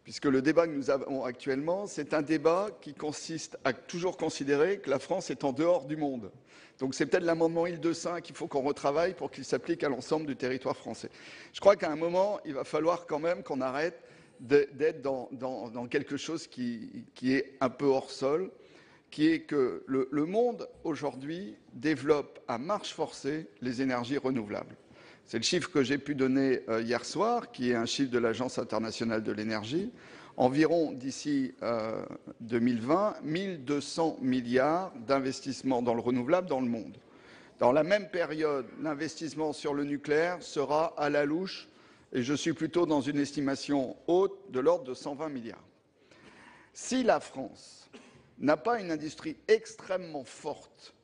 Puisque le débat que nous avons actuellement, c'est un débat qui consiste à toujours considérer que la France est en dehors du monde. Donc c'est peut-être l'amendement Île-de-Saint qu'il faut qu'on retravaille pour qu'il s'applique à l'ensemble du territoire français. Je crois qu'à un moment, il va falloir quand même qu'on arrête d'être dans quelque chose qui est un peu hors sol, qui est que le monde aujourd'hui développe à marche forcée les énergies renouvelables. C'est le chiffre que j'ai pu donner hier soir, qui est un chiffre de l'Agence internationale de l'énergie. Environ d'ici 2020, 1200 milliards d'investissements dans le renouvelable dans le monde. Dans la même période, l'investissement sur le nucléaire sera à la louche, et je suis plutôt dans une estimation haute de l'ordre de 120 milliards. Si la France n'a pas une industrie extrêmement forte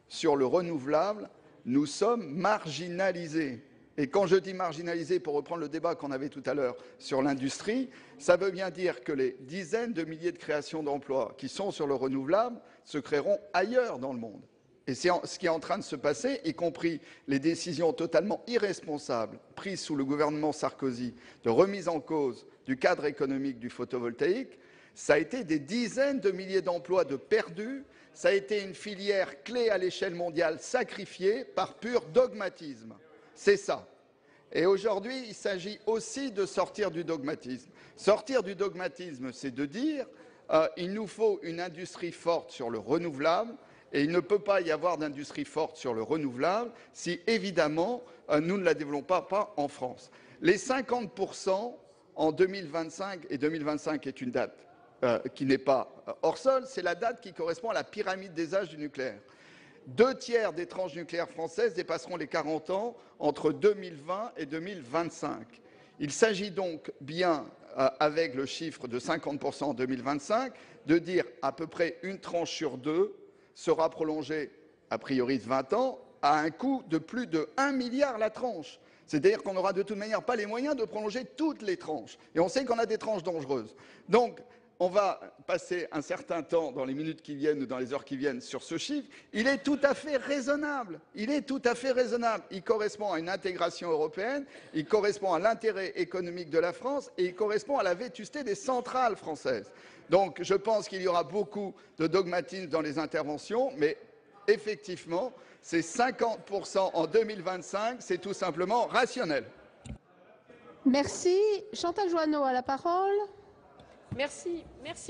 sur le renouvelable, nous sommes marginalisés. Et quand je dis marginalisés, pour reprendre le débat qu'on avait tout à l'heure sur l'industrie, ça veut bien dire que les dizaines de milliers de créations d'emplois qui sont sur le renouvelable se créeront ailleurs dans le monde. Et c'est ce qui est en train de se passer, y compris les décisions totalement irresponsables prises sous le gouvernement Sarkozy de remise en cause du cadre économique du photovoltaïque. Ça a été des dizaines de milliers d'emplois de perdus, ça a été une filière clé à l'échelle mondiale sacrifiée par pur dogmatisme. C'est ça. Et aujourd'hui, il s'agit aussi de sortir du dogmatisme. Sortir du dogmatisme, c'est de dire il nous faut une industrie forte sur le renouvelable, et il ne peut pas y avoir d'industrie forte sur le renouvelable si, évidemment, nous ne la développons pas en France. Les 50% en 2025, et 2025 est une date qui n'est pas hors sol, c'est la date qui correspond à la pyramide des âges du nucléaire. 2 tiers des tranches nucléaires françaises dépasseront les 40 ans entre 2020 et 2025. Il s'agit donc bien, avec le chiffre de 50% en 2025, de dire à peu près une tranche sur 2 sera prolongée, a priori de 20 ans, à un coût de plus de 1 milliard la tranche. C'est-à-dire qu'on n'aura de toute manière pas les moyens de prolonger toutes les tranches. Et on sait qu'on a des tranches dangereuses. Donc, on va passer un certain temps dans les minutes qui viennent ou dans les heures qui viennent sur ce chiffre. Il est tout à fait raisonnable. Il est tout à fait raisonnable. Il correspond à une intégration européenne, il correspond à l'intérêt économique de la France et il correspond à la vétusté des centrales françaises. Donc je pense qu'il y aura beaucoup de dogmatisme dans les interventions, mais effectivement, ces 50% en 2025, c'est tout simplement rationnel. Merci. Chantal Joanneau a la parole. Merci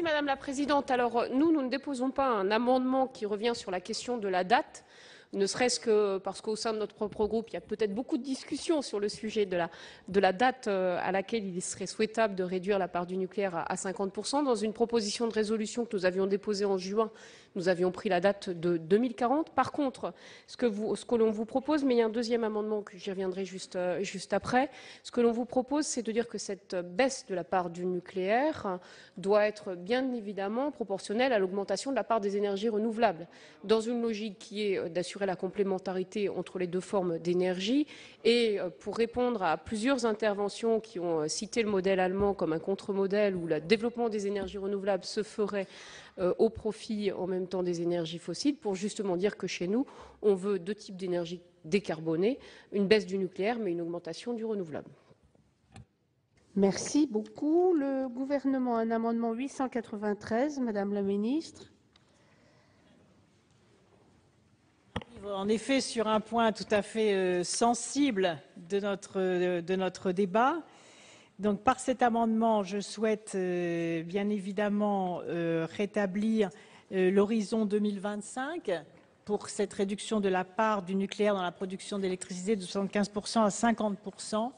Madame la Présidente. Alors nous ne déposons pas un amendement qui revient sur la question de la date, ne serait-ce que parce qu'au sein de notre propre groupe, il y a peut-être beaucoup de discussions sur le sujet de la date à laquelle il serait souhaitable de réduire la part du nucléaire à 50%. Dans une proposition de résolution que nous avions déposée en juin, nous avions pris la date de 2040. Par contre, ce que l'on vous propose, mais il y a un deuxième amendement que j'y reviendrai juste après, ce que l'on vous propose, c'est de dire que cette baisse de la part du nucléaire doit être bien évidemment proportionnelle à l'augmentation de la part des énergies renouvelables, dans une logique qui est d'assurer la complémentarité entre les deux formes d'énergie. Et pour répondre à plusieurs interventions qui ont cité le modèle allemand comme un contre-modèle où le développement des énergies renouvelables se ferait au profit en même temps des énergies fossiles, pour justement dire que chez nous, on veut deux types d'énergie décarbonée, une baisse du nucléaire mais une augmentation du renouvelable. Merci beaucoup. Le gouvernement a un amendement 893, Madame la Ministre. En effet, sur un point tout à fait sensible de notre débat. Donc, par cet amendement, je souhaite bien évidemment rétablir l'horizon 2025 pour cette réduction de la part du nucléaire dans la production d'électricité de 75% à 50%.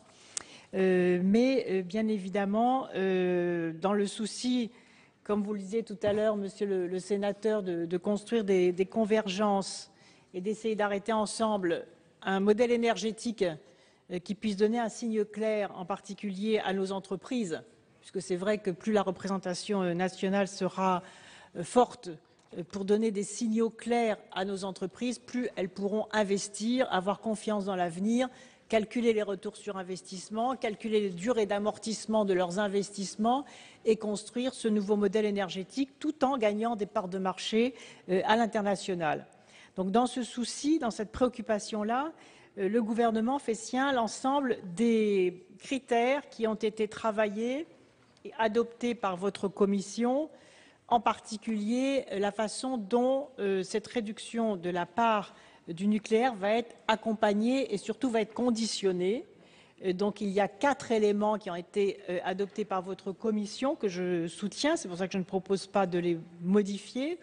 Mais bien évidemment, dans le souci, comme vous le disiez tout à l'heure, Monsieur le sénateur, de construire des convergences et d'essayer d'arrêter ensemble un modèle énergétique qui puisse donner un signe clair, en particulier à nos entreprises, puisque c'est vrai que plus la représentation nationale sera forte pour donner des signaux clairs à nos entreprises, plus elles pourront investir, avoir confiance dans l'avenir, calculer les retours sur investissement, calculer les durées d'amortissement de leurs investissements et construire ce nouveau modèle énergétique tout en gagnant des parts de marché à l'international. Donc dans ce souci, dans cette préoccupation-là, le gouvernement fait sien l'ensemble des critères qui ont été travaillés et adoptés par votre commission, en particulier la façon dont cette réduction de la part du nucléaire va être accompagnée et surtout va être conditionnée. Donc il y a 4 éléments qui ont été adoptés par votre commission que je soutiens, c'est pour ça que je ne propose pas de les modifier.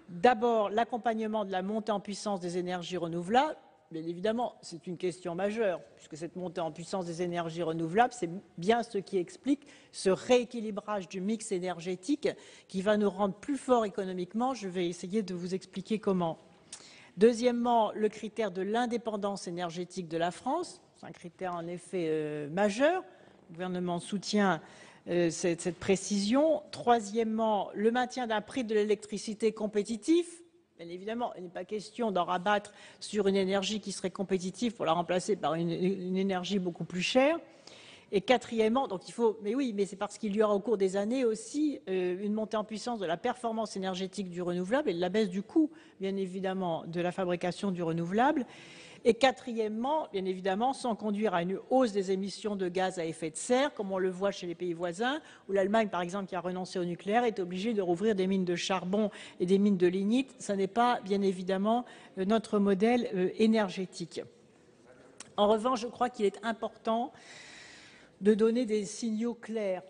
D'abord, l'accompagnement de la montée en puissance des énergies renouvelables. Bien évidemment, c'est une question majeure, puisque cette montée en puissance des énergies renouvelables, c'est bien ce qui explique ce rééquilibrage du mix énergétique qui va nous rendre plus forts économiquement. Je vais essayer de vous expliquer comment. Deuxièmement, le critère de l'indépendance énergétique de la France. C'est un critère en effet majeur. Le gouvernement soutient cette précision. Troisièmement, le maintien d'un prix de l'électricité compétitif. Bien évidemment, il n'est pas question d'en rabattre sur une énergie qui serait compétitive pour la remplacer par une énergie beaucoup plus chère. Et quatrièmement, donc il faut, mais oui, mais c'est parce qu'il y aura au cours des années aussi une montée en puissance de la performance énergétique du renouvelable et de la baisse du coût, bien évidemment, de la fabrication du renouvelable. Et quatrièmement, bien évidemment, sans conduire à une hausse des émissions de gaz à effet de serre, comme on le voit chez les pays voisins, où l'Allemagne, par exemple, qui a renoncé au nucléaire, est obligée de rouvrir des mines de charbon et des mines de lignite. Ce n'est pas, bien évidemment, notre modèle énergétique. En revanche, je crois qu'il est important de donner des signaux clairs,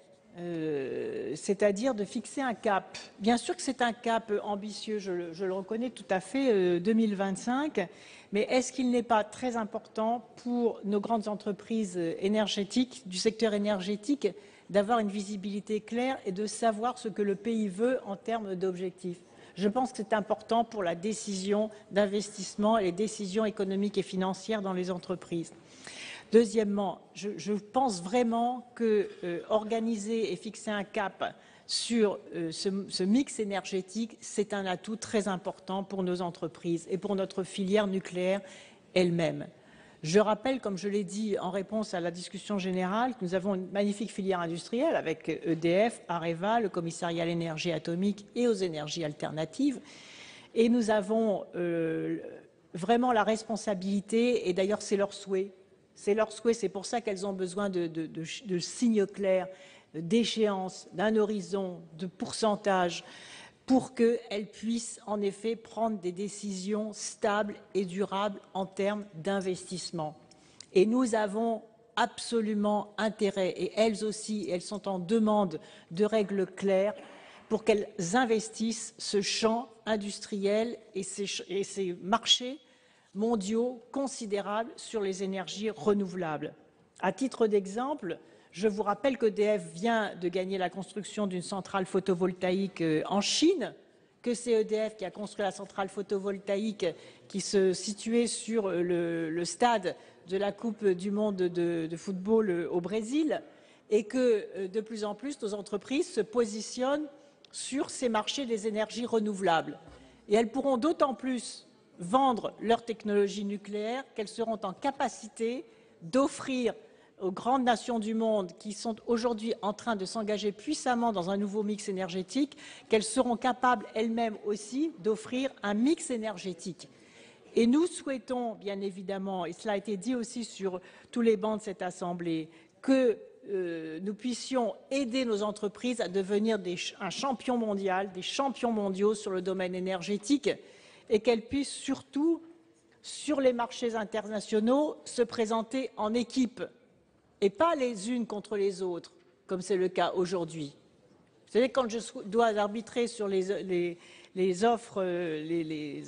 c'est-à-dire de fixer un cap. Bien sûr que c'est un cap ambitieux, je le reconnais tout à fait, 2025, mais est-ce qu'il n'est pas très important pour nos grandes entreprises énergétiques, du secteur énergétique, d'avoir une visibilité claire et de savoir ce que le pays veut en termes d'objectifs? Je pense que c'est important pour la décision d'investissement et les décisions économiques et financières dans les entreprises. Deuxièmement, je pense vraiment que organiser et fixer un cap sur ce mix énergétique, c'est un atout très important pour nos entreprises et pour notre filière nucléaire elle-même. Je rappelle, comme je l'ai dit en réponse à la discussion générale, que nous avons une magnifique filière industrielle avec EDF, Areva, le commissariat à l'énergie atomique et aux énergies alternatives. Et nous avons vraiment la responsabilité, et d'ailleurs c'est leur souhait, c'est pour ça qu'elles ont besoin de signes clairs, d'échéances, d'un horizon, de pourcentage, pour qu'elles puissent en effet prendre des décisions stables et durables en termes d'investissement. Et nous avons absolument intérêt, et elles aussi, elles sont en demande de règles claires pour qu'elles investissent ce champ industriel et ces marchés mondiaux considérables sur les énergies renouvelables. À titre d'exemple, je vous rappelle qu'EDF vient de gagner la construction d'une centrale photovoltaïque en Chine, que c'est EDF qui a construit la centrale photovoltaïque qui se situait sur le stade de la Coupe du monde de football au Brésil, et que de plus en plus nos entreprises se positionnent sur ces marchés des énergies renouvelables. Et elles pourront d'autant plus vendre leur technologie nucléaire qu'elles seront en capacité d'offrir aux grandes nations du monde qui sont aujourd'hui en train de s'engager puissamment dans un nouveau mix énergétique, qu'elles seront capables elles-mêmes aussi d'offrir un mix énergétique. Et nous souhaitons bien évidemment, et cela a été dit aussi sur tous les bancs de cette Assemblée, que nous puissions aider nos entreprises à devenir un champion mondial, des champions mondiaux sur le domaine énergétique, et qu'elles puissent surtout, sur les marchés internationaux, se présenter en équipe et pas les unes contre les autres, comme c'est le cas aujourd'hui. Vous savez, quand je dois arbitrer sur les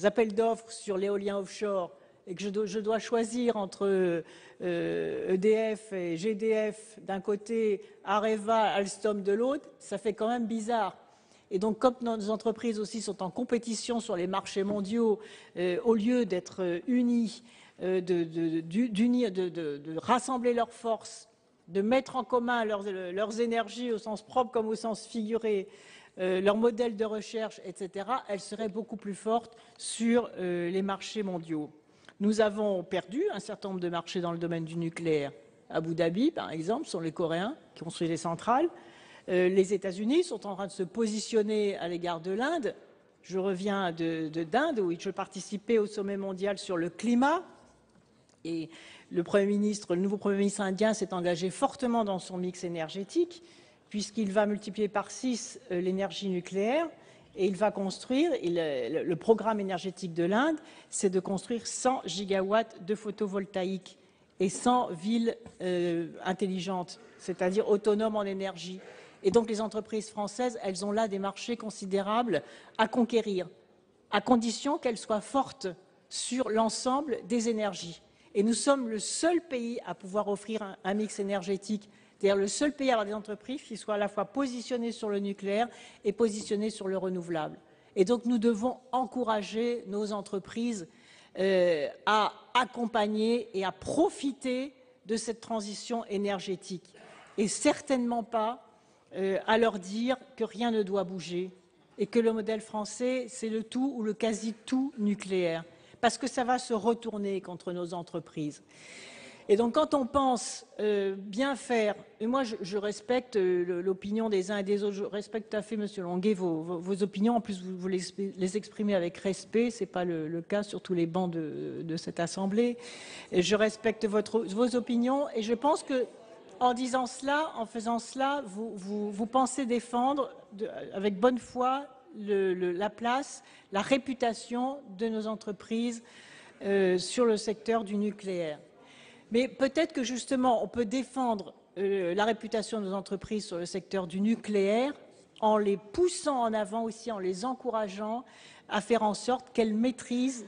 appels d'offres sur l'éolien offshore, et que je dois choisir entre EDF et GDF d'un côté, Areva, Alstom de l'autre, ça fait quand même bizarre. Et donc, comme nos entreprises aussi sont en compétition sur les marchés mondiaux, au lieu d'être unies, de rassembler leurs forces, de mettre en commun leurs énergies au sens propre comme au sens figuré, leurs modèles de recherche, etc., elles seraient beaucoup plus fortes sur les marchés mondiaux. Nous avons perdu un certain nombre de marchés dans le domaine du nucléaire. Abu Dhabi, par exemple, sont les Coréens qui ont construit les centrales. Les États-Unis sont en train de se positionner à l'égard de l'Inde. Je reviens d'Inde, où je participais au sommet mondial sur le climat. Et le nouveau Premier ministre indien s'est engagé fortement dans son mix énergétique, puisqu'il va multiplier par 6 l'énergie nucléaire. Et il va construire, le programme énergétique de l'Inde, c'est de construire 100 gigawatts de photovoltaïque et 100 villes intelligentes, c'est-à-dire autonomes en énergie. Et donc les entreprises françaises, elles ont là des marchés considérables à conquérir, à condition qu'elles soient fortes sur l'ensemble des énergies. Et nous sommes le seul pays à pouvoir offrir un mix énergétique, c'est-à-dire le seul pays à avoir des entreprises qui soient à la fois positionnées sur le nucléaire et positionnées sur le renouvelable. Et donc nous devons encourager nos entreprises à accompagner et à profiter de cette transition énergétique. Et certainement pas à leur dire que rien ne doit bouger et que le modèle français, c'est le tout ou le quasi-tout nucléaire, parce que ça va se retourner contre nos entreprises. Et donc quand on pense bien faire, et moi je respecte l'opinion des uns et des autres, je respecte tout à fait, Monsieur Longuet, vos opinions, en plus vous les exprimez avec respect, ce n'est pas le cas sur tous les bancs de cette Assemblée. Et je respecte vos opinions et je pense que en disant cela, en faisant cela, vous pensez défendre avec bonne foi la place, la réputation de nos entreprises sur le secteur du nucléaire. Mais peut-être que justement, on peut défendre la réputation de nos entreprises sur le secteur du nucléaire en les poussant en avant aussi, en les encourageant à faire en sorte qu'elles maîtrisent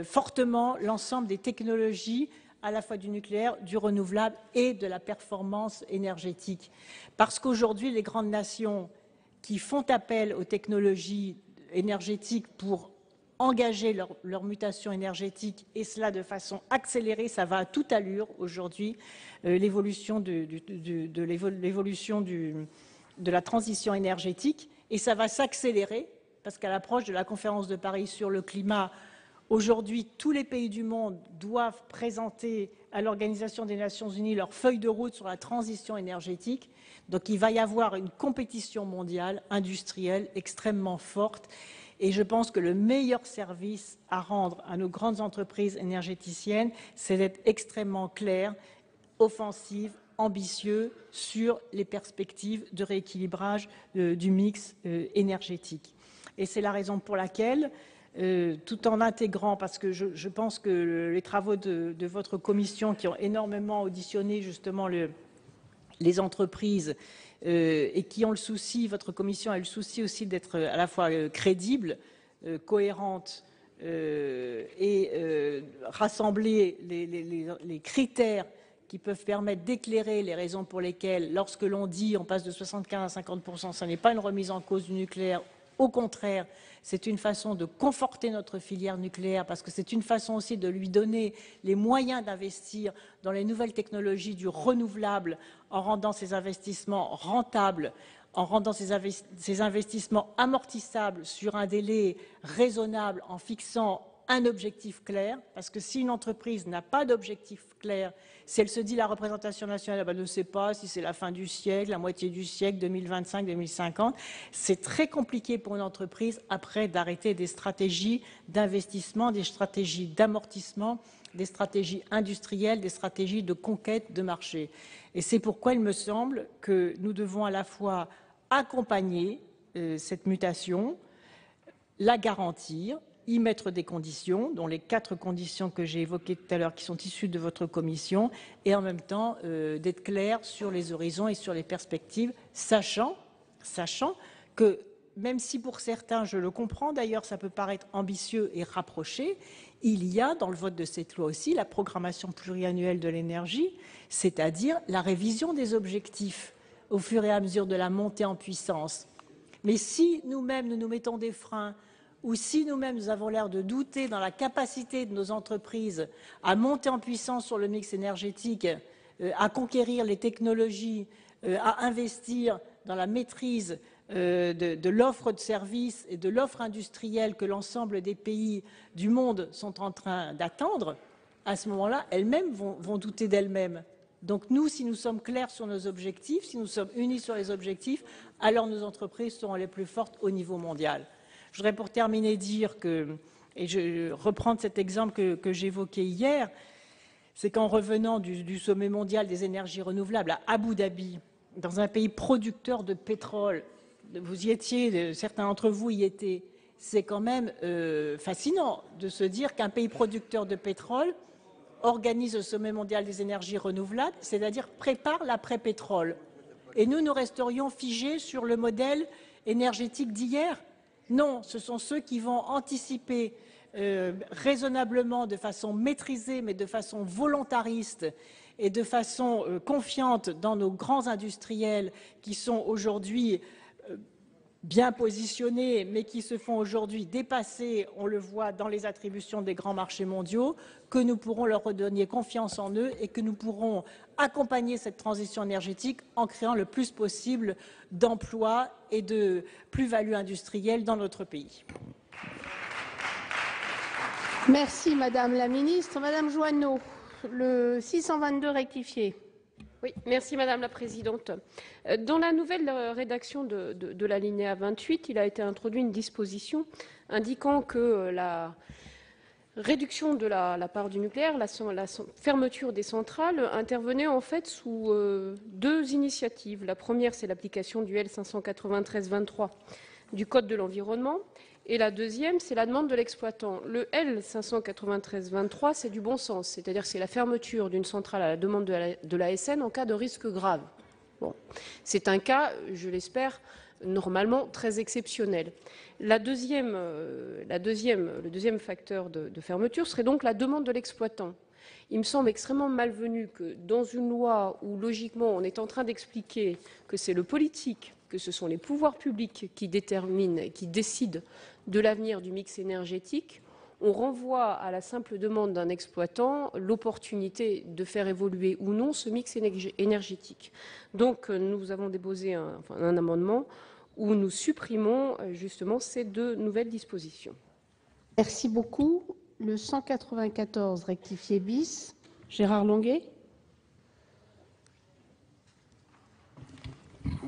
fortement l'ensemble des technologies, à la fois du nucléaire, du renouvelable et de la performance énergétique. Parce qu'aujourd'hui, les grandes nations qui font appel aux technologies énergétiques pour engager leur mutation énergétique, et cela de façon accélérée, ça va à toute allure aujourd'hui, l'évolution de la transition énergétique, et ça va s'accélérer, parce qu'à l'approche de la conférence de Paris sur le climat, aujourd'hui, tous les pays du monde doivent présenter à l'Organisation des Nations Unies leur feuille de route sur la transition énergétique. Donc il va y avoir une compétition mondiale, industrielle, extrêmement forte. Et je pense que le meilleur service à rendre à nos grandes entreprises énergéticiennes, c'est d'être extrêmement clair, offensif, ambitieux sur les perspectives de rééquilibrage du mix énergétique. Et c'est la raison pour laquelle tout en intégrant, parce que je pense que les travaux de votre commission qui ont énormément auditionné justement les entreprises et qui ont le souci, votre commission a le souci aussi d'être à la fois crédible, cohérente et rassembler les critères qui peuvent permettre d'éclairer les raisons pour lesquelles, lorsque l'on dit on passe de 75 à 50%, ce n'est pas une remise en cause du nucléaire. Au contraire, c'est une façon de conforter notre filière nucléaire parce que c'est une façon aussi de lui donner les moyens d'investir dans les nouvelles technologies du renouvelable en rendant ces investissements rentables, en rendant ces investissements amortissables sur un délai raisonnable, en fixant un objectif clair, parce que si une entreprise n'a pas d'objectif clair, si elle se dit la représentation nationale ne sait pas si c'est la fin du siècle, la moitié du siècle, 2025, 2050, c'est très compliqué pour une entreprise après d'arrêter des stratégies d'investissement, des stratégies d'amortissement, des stratégies industrielles, des stratégies de conquête de marché. Et c'est pourquoi il me semble que nous devons à la fois accompagner cette mutation, la garantir, y mettre des conditions, dont les 4 conditions que j'ai évoquées tout à l'heure, qui sont issues de votre commission, et en même temps d'être clair sur les horizons et sur les perspectives, sachant que, même si pour certains, je le comprends d'ailleurs, ça peut paraître ambitieux et rapproché, il y a dans le vote de cette loi aussi la programmation pluriannuelle de l'énergie, c'est-à-dire la révision des objectifs au fur et à mesure de la montée en puissance. Mais si nous-mêmes, nous mettons des freins, ou si nous-mêmes, nous avons l'air de douter dans la capacité de nos entreprises à monter en puissance sur le mix énergétique, à conquérir les technologies, à investir dans la maîtrise de l'offre de services et de l'offre industrielle que l'ensemble des pays du monde sont en train d'attendre, à ce moment-là, elles-mêmes vont douter d'elles-mêmes. Donc nous, si nous sommes clairs sur nos objectifs, si nous sommes unis sur les objectifs, alors nos entreprises seront les plus fortes au niveau mondial. Je voudrais pour terminer dire que, et je reprends cet exemple que j'évoquais hier, c'est qu'en revenant du sommet mondial des énergies renouvelables à Abu Dhabi, dans un pays producteur de pétrole, vous y étiez, certains d'entre vous y étaient, c'est quand même fascinant de se dire qu'un pays producteur de pétrole organise le sommet mondial des énergies renouvelables, c'est-à-dire prépare l'après-pétrole. Et nous resterions figés sur le modèle énergétique d'hier. Non, ce sont ceux qui vont anticiper raisonnablement, de façon maîtrisée, mais de façon volontariste et de façon confiante dans nos grands industriels qui sont aujourd'hui bien positionnés, mais qui se font aujourd'hui dépasser, on le voit dans les attributions des grands marchés mondiaux, que nous pourrons leur redonner confiance en eux et que nous pourrons accompagner cette transition énergétique en créant le plus possible d'emplois et de plus-value industrielle dans notre pays. Merci Madame la Ministre. Madame Joanneau, le 622 rectifié. Oui, merci Madame la Présidente. Dans la nouvelle rédaction de l'alinéa 28, il a été introduit une disposition indiquant que la réduction de la part du nucléaire, la fermeture des centrales intervenait en fait sous 2 initiatives. La première, c'est l'application du L593-23 du Code de l'environnement. Et la deuxième, c'est la demande de l'exploitant. Le L593-23, c'est du bon sens, c'est-à-dire c'est la fermeture d'une centrale à la demande de l'ASN en cas de risque grave. Bon. C'est un cas, je l'espère, normalement très exceptionnel. Le deuxième facteur de fermeture serait donc la demande de l'exploitant. Il me semble extrêmement malvenu que dans une loi où, logiquement, on est en train d'expliquer que c'est le politique, que ce sont les pouvoirs publics qui déterminent et qui décident de l'avenir du mix énergétique, on renvoie à la simple demande d'un exploitant l'opportunité de faire évoluer ou non ce mix énergétique. Donc nous avons déposé un amendement où nous supprimons justement ces 2 nouvelles dispositions. Merci beaucoup. Le 194 rectifié bis. Gérard Longuet.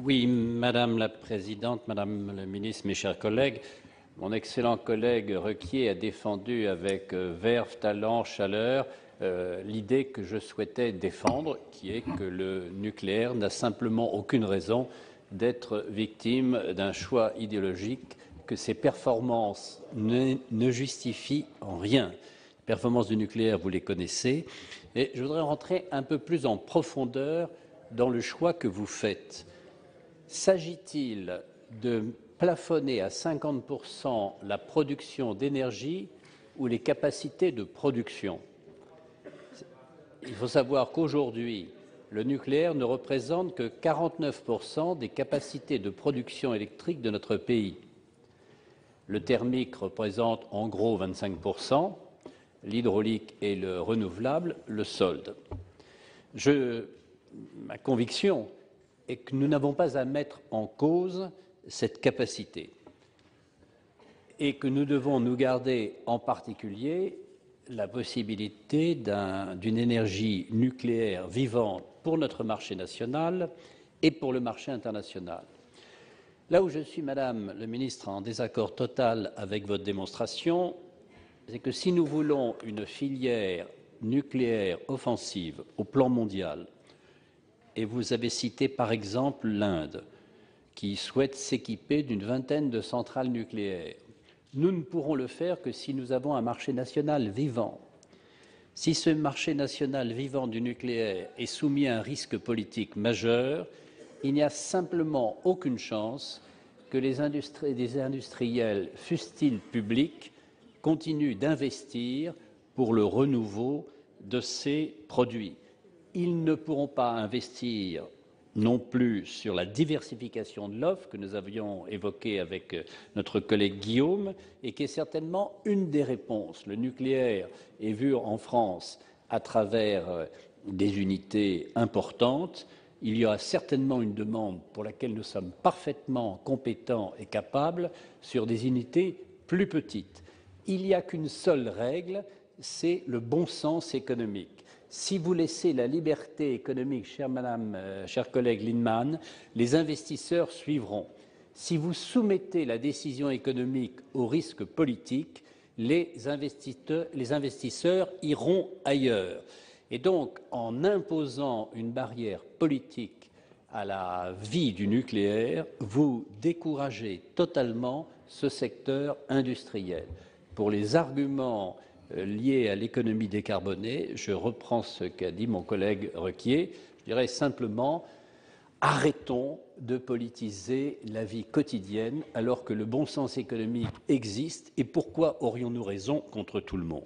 Oui, Madame la Présidente, Madame la Ministre, mes chers collègues, mon excellent collègue Requier a défendu avec verve, talent, chaleur l'idée que je souhaitais défendre, qui est que le nucléaire n'a simplement aucune raison d'être victime d'un choix idéologique que ces performances ne justifient en rien. Les performances du nucléaire, vous les connaissez. Et je voudrais rentrer un peu plus en profondeur dans le choix que vous faites. S'agit-il de plafonner à 50% la production d'énergie ou les capacités de production? Il faut savoir qu'aujourd'hui, le nucléaire ne représente que 49% des capacités de production électrique de notre pays. Le thermique représente en gros 25%, l'hydraulique et le renouvelable le solde. Ma conviction est que nous n'avons pas à mettre en cause cette capacité et que nous devons nous garder en particulier la possibilité d'une énergie nucléaire vivante pour notre marché national et pour le marché international. Là où je suis, Madame le Ministre, en désaccord total avec votre démonstration, c'est que si nous voulons une filière nucléaire offensive au plan mondial, et vous avez cité par exemple l'Inde, qui souhaite s'équiper d'une vingtaine de centrales nucléaires, nous ne pourrons le faire que si nous avons un marché national vivant. Si ce marché national vivant du nucléaire est soumis à un risque politique majeur, il n'y a simplement aucune chance que des industriels, fussent-ils publics, continuent d'investir pour le renouveau de ces produits. Ils ne pourront pas investir non plus sur la diversification de l'offre que nous avions évoquée avec notre collègue Guillaume et qui est certainement une des réponses. Le nucléaire est vu en France à travers des unités importantes. Il y aura certainement une demande pour laquelle nous sommes parfaitement compétents et capables sur des unités plus petites. Il n'y a qu'une seule règle, c'est le bon sens économique. Si vous laissez la liberté économique, chère collègue Lienemann, les investisseurs suivront. Si vous soumettez la décision économique au risque politique, les investisseurs iront ailleurs. Et donc, en imposant une barrière politique à la vie du nucléaire, vous découragez totalement ce secteur industriel. Pour les arguments liés à l'économie décarbonée, je reprends ce qu'a dit mon collègue Requier, je dirais simplement arrêtons de politiser la vie quotidienne alors que le bon sens économique existe et pourquoi aurions-nous raison contre tout le monde ?